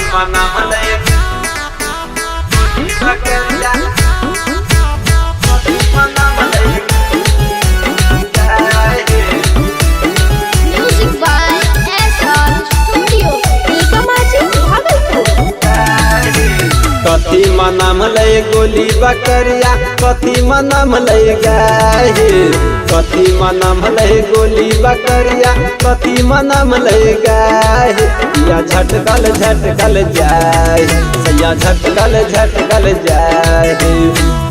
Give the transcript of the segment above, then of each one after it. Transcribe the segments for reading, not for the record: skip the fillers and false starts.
मना मलय बकरिया मना Malay Music by SR Studio, Nikamachi, Bhagalpur. कथी मनाम लय गोली बकरिया कथी मनाम लय गाय कथी मनाम लय गोली बकरिया कथी मनाम लय गाय या झटकल झटकल जाय सैया झटकल झटकल जाय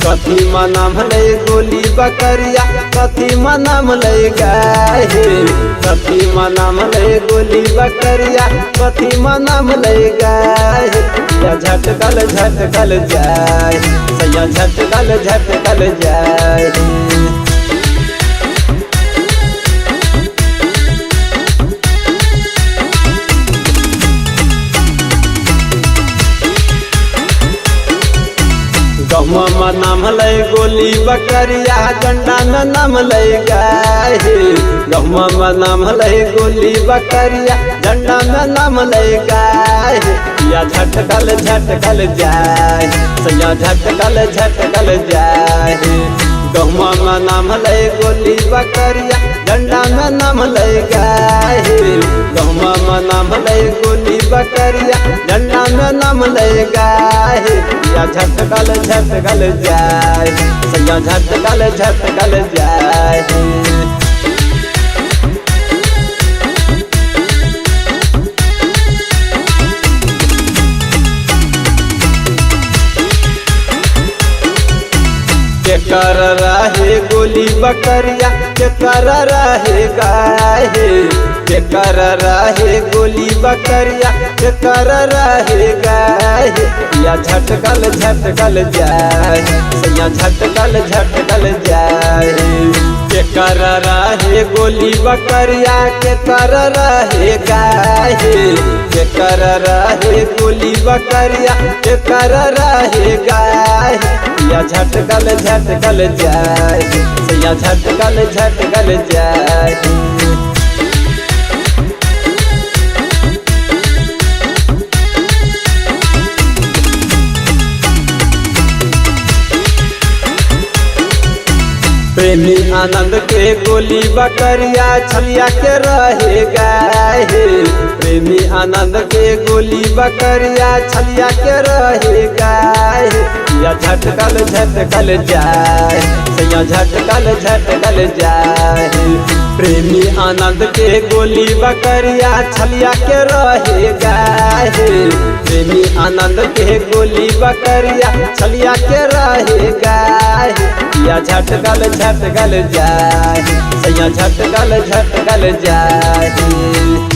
कथी मनाम लय गोली बकरिया कथी मनाम लय गाय कथी मनाम लय गोली बकरिया कथी मनाम लय गाय या झटकल झटकल जाय सैया झटकल झटकल जाय गहुआ नाम लय गोली बकरिया डंडा में नाम लय गाय गहुआ नाम लय गोली बकरिया डंडा में नाम लय गाय या झटकल झटकल जाय सैया झटकल झटकल जाय गहुआ नाम लय गोली बकरिया डंडा में नाम लय गाय गहुआ नाम लय गोली बकरिया डंडा में नाम लय गाय या झटकल झटकल जाय सैया झटकल झटकल जाय कर रहे गोली बकरिया के कर रहे गाय के कर रहे गोली बकरिया के कर रहे गाय या झटकल झटकल जाय सैया झटकल झटकल जाय के कर रहे गोली बकरिया के कर रहे गाय के कर रहे गोली बकरिया के कर रहे गाय या झटकल झटकल जाय सैया झटकल झटकल जाय प्रेमी आनंद के गोली बकरिया छलिया के रहे गाय प्रेमी आनंद के गोली बकरिया छलिया के रहे गाय या झटकल झटकल जाय सैया झटकल झटकल जाय प्रेमी आनंद के गोली बकरिया छलिया के रहे गाय प्रेमी आनंद के गोली बकरिया छलिया के रहे गाय या झटकल झटकल जाय सैया झटकल झटकल जाय।